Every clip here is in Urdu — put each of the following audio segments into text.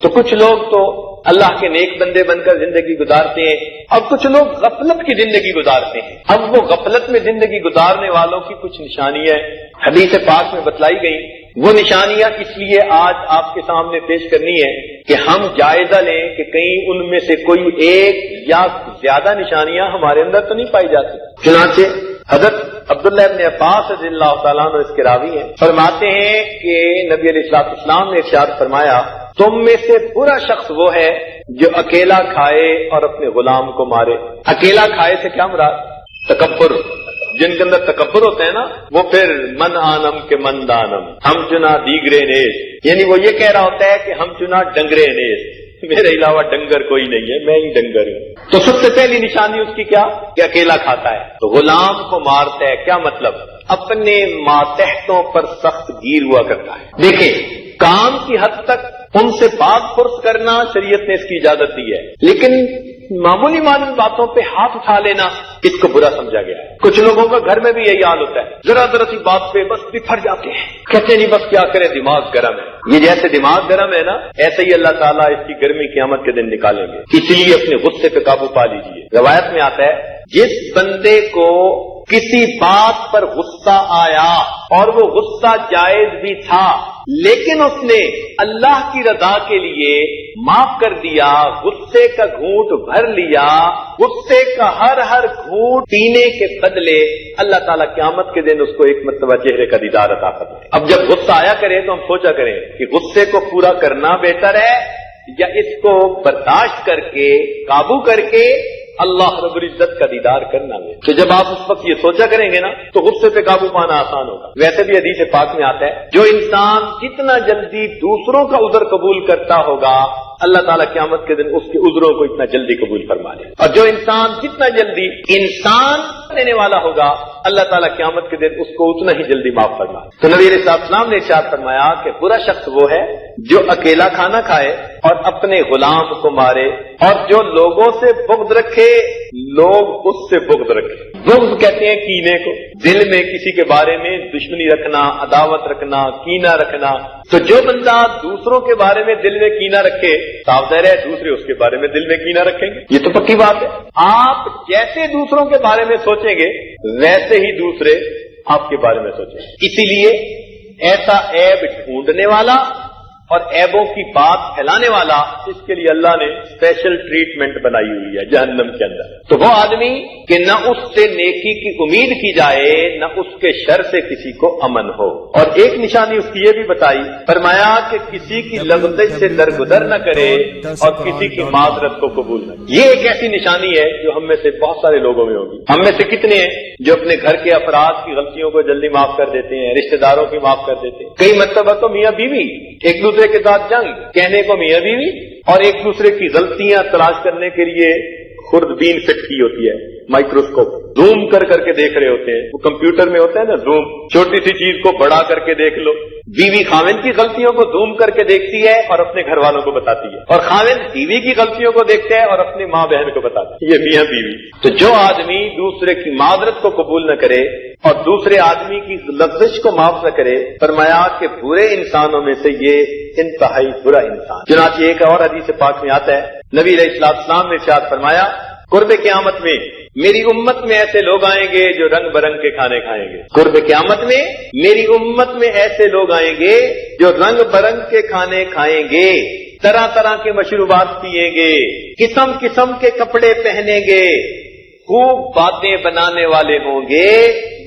تو کچھ لوگ تو اللہ کے نیک بندے بن کر زندگی گزارتے ہیں، اور کچھ لوگ غفلت کی زندگی گزارتے ہیں۔ اب وہ غفلت میں زندگی گزارنے والوں کی کچھ نشانیاں حدیث پاک میں بتلائی گئی، وہ نشانیاں اس لیے آج آپ کے سامنے پیش کرنی ہے کہ ہم جائزہ لیں کہ کہیں ان میں سے کوئی ایک یا زیادہ نشانیاں ہمارے اندر تو نہیں پائی جاتی۔ چنانچہ حضرت عبداللہ ابن عباس رضی اللہ تعالیٰ عنہ اس کے راوی ہیں، فرماتے ہیں کہ نبی علیہ السلام نے ارشاد فرمایا، تم میں سے برا شخص وہ ہے جو اکیلا کھائے اور اپنے غلام کو مارے۔ اکیلا کھائے سے کیا مراد؟ تکبر، جن کے اندر تکبر ہوتا ہے نا، وہ پھر من آنم کے من دانم، ہم چنا دیگرے نیز، یعنی وہ یہ کہہ رہا ہوتا ہے کہ ہم چنا ڈنگرے نیز، میرے علاوہ ڈنگر کوئی نہیں ہے، میں ہی ڈنگر ہوں۔ تو سب سے پہلی نشانی اس کی کیا کہ اکیلا کھاتا ہے، تو غلام کو مارتا ہے۔ کیا مطلب؟ اپنے ماتحتوں پر سخت گیر ہوا کرتا ہے۔ دیکھیں، کام کی حد تک ان سے بات پرس کرنا شریعت نے اس کی اجازت دی ہے، لیکن معمولی باتوں پہ ہاتھ اٹھا لینا اس کو برا سمجھا گیا ہے۔ کچھ لوگوں کا گھر میں بھی یہی حال ہوتا ہے، ذرا ذرا سی بات پہ بس بفر جاتے ہیں، کہتے نہیں بس کیا کرے، دماغ گرم ہے۔ یہ جیسے دماغ گرم ہے نا، ایسے ہی اللہ تعالیٰ اس کی گرمی قیامت کے دن نکالیں گے، اسی لیے اپنے غصے پہ قابو پا لیجیے۔ روایت میں آتا ہے، جس بندے کو کسی بات پر غصہ آیا اور وہ غصہ جائز بھی تھا، لیکن اس نے اللہ کی رضا کے لیے معاف کر دیا، غصے کا گھونٹ بھر لیا، غصے کا ہر گھونٹ پینے کے بدلے اللہ تعالیٰ قیامت کے دن اس کو ایک مرتبہ چہرے کا دیدار عطا کرتا ہے۔ اب جب غصہ آیا کرے تو ہم سوچا کریں کہ غصے کو پورا کرنا بہتر ہے یا اس کو برداشت کر کے قابو کر کے اللہ رب العزت کا دیدار کرنا ہے۔ تو جب آپ اس وقت یہ سوچا کریں گے نا تو غصے پہ قابو پانا آسان ہوگا۔ ویسے بھی حدیث پاک میں آتا ہے، جو انسان جتنا جلدی دوسروں کا عذر قبول کرتا ہوگا، اللہ تعالیٰ قیامت کے دن اس کے عذروں کو اتنا جلدی قبول فرما لے، اور جو انسان جتنا جلدی انسان دینے والا ہوگا، اللہ تعالیٰ قیامت کے دن اس کو اتنا ہی جلدی معاف فرما لے۔ تو نبی علیہ السلام نے ارشاد فرمایا کہ برا شخص وہ ہے جو اکیلا کھانا کھائے اور اپنے غلام کو مارے، اور جو لوگوں سے بغض رکھے، لوگ اس سے بغض رکھے۔ بغض کہتے ہیں کینے کو، دل میں کسی کے بارے میں دشمنی رکھنا، عداوت رکھنا، کینہ رکھنا۔ تو جو بندہ دوسروں کے بارے میں دل میں کینہ رکھے، صاف ظاہر ہے دوسرے اس کے بارے میں دل میں کینہ رکھیں گے، یہ تو پکی بات ہے۔ آپ جیسے دوسروں کے بارے میں سوچیں گے ویسے ہی دوسرے آپ کے بارے میں سوچیں گے۔ اسی لیے ایسا عیب ڈھونڈنے والا اور عیبوں کی بات پھیلانے والا، اس کے لیے اللہ نے اسپیشل ٹریٹمنٹ بنائی ہوئی ہے جہنم کے اندر۔ تو وہ آدمی کہ نہ اس سے نیکی کی امید کی جائے، نہ اس کے شر سے کسی کو امن ہو۔ اور ایک نشانی اس کی یہ بھی بتائی، فرمایا کہ کسی کی لغزش سے درگزر نہ کرے اور کسی کی معذرت کو قبول نہ کرے۔ یہ ایک ایسی نشانی ہے جو ہم میں سے بہت سارے لوگوں میں ہوگی۔ ہم میں سے کتنے ہیں جو اپنے گھر کے افراد کی غلطیوں کو جلدی معاف کر دیتے ہیں، رشتہ داروں کی معاف کر دیتے ہیں۔ کئی مرتبہ تو میاں بیوی ایک دوسرے کے ساتھ جنگ، کہنے کو میاں بیوی، اور ایک دوسرے کی غلطیاں تلاش کرنے کے لیے خوردبین فٹ کی ہوتی ہے، مائکروسکوپ زوم کر کے دیکھ رہے ہوتے ہیں۔ وہ کمپیوٹر میں ہوتا ہے نا زوم، چھوٹی سی چیز کو بڑا کر کے دیکھ لو۔ بیوی خاوند کی غلطیوں کو زوم کر کے دیکھتی ہے اور اپنے گھر والوں کو بتاتی ہے، اور خاوند بیوی کی غلطیوں کو دیکھتا ہے اور اپنی ماں بہن کو بتاتا ہے۔ یہ میاں بیوی۔ تو جو آدمی دوسرے کی معذرت کو قبول نہ کرے اور دوسرے آدمی کی لغزش کو معاف نہ کرے، فرمایا کہ برے انسانوں میں سے یہ انتہائی برا انسان۔ چنانچہ ایک اور حدیث پاک میں آتا ہے، نبی علیہ السلام نے ارشاد فرمایا، قرب قیامت میں میری امت میں ایسے لوگ آئیں گے جو رنگ برنگ کے کھانے کھائیں گے۔ قرب قیامت میں میری امت میں ایسے لوگ آئیں گے جو رنگ برنگ کے کھانے کھائیں گے، طرح طرح کے مشروبات پیئیں گے، قسم قسم کے کپڑے پہنیں گے، خوب باتیں بنانے والے ہوں گے۔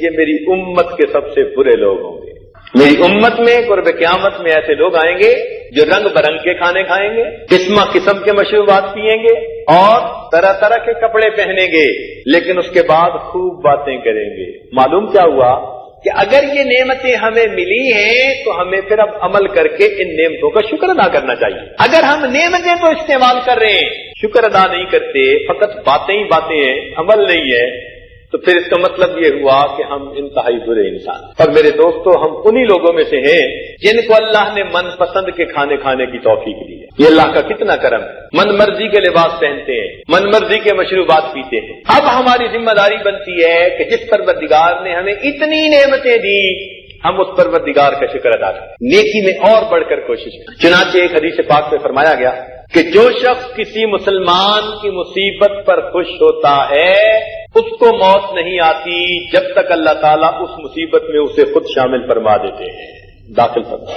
یہ میری امت کے سب سے برے لوگ ہوں گے۔ میری امت میں قرب قیامت میں ایسے لوگ آئیں گے جو رنگ برنگ کے کھانے کھائیں گے، قسم کے مشروبات پیئیں گے اور طرح طرح کے کپڑے پہنیں گے، لیکن اس کے بعد خوب باتیں کریں گے۔ معلوم کیا ہوا کہ اگر یہ نعمتیں ہمیں ملی ہیں تو ہمیں پھر اب عمل کر کے ان نعمتوں کا شکر ادا کرنا چاہیے۔ اگر ہم نعمتیں تو استعمال کر رہے ہیں، شکر ادا نہیں کرتے، فقط باتیں ہی باتیں ہیں، عمل نہیں ہے، تو پھر اس کا مطلب یہ ہوا کہ ہم انتہائی برے انسان۔ اور میرے دوستو، ہم انہی لوگوں میں سے ہیں جن کو اللہ نے من پسند کے کھانے کھانے کی توفیق دی ہے۔ یہ اللہ کا کتنا کرم ہے۔ من مرضی کے لباس پہنتے ہیں، من مرضی کے مشروبات پیتے ہیں۔ اب ہماری ذمہ داری بنتی ہے کہ جس پروردگار نے ہمیں اتنی نعمتیں دی، ہم اس پروردگار کا شکر ادا کریں, نیکی میں اور بڑھ کر کوشش کریں. چنانچہ ایک حدیث پاک میں فرمایا گیا کہ جو شخص کسی مسلمان کی مصیبت پر خوش ہوتا ہے اس کو موت نہیں آتی جب تک اللہ تعالیٰ اس مصیبت میں اسے خود شامل فرما دیتے ہیں, داخل فرما.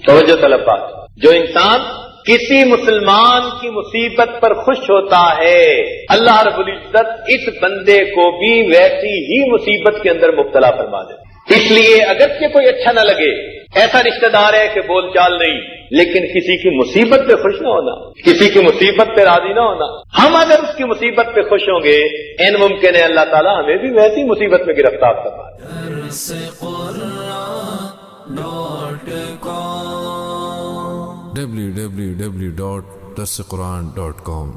توجہ طلب بات, جو انسان کسی مسلمان کی مصیبت پر خوش ہوتا ہے اللہ رب العزت اس بندے کو بھی ویسی ہی مصیبت کے اندر مبتلا فرما دے. اس لیے اگرچہ کوئی اچھا نہ لگے, ایسا رشتہ دار ہے کہ بول چال نہیں, لیکن کسی کی مصیبت پہ خوش نہ ہونا, کسی کی مصیبت پہ راضی نہ ہونا. ہم اگر اس کی مصیبت پہ خوش ہوں گے ان ممکن ہے اللہ تعالیٰ ہمیں بھی ویسی مصیبت میں گرفتار فرما دے. www.darsequran.com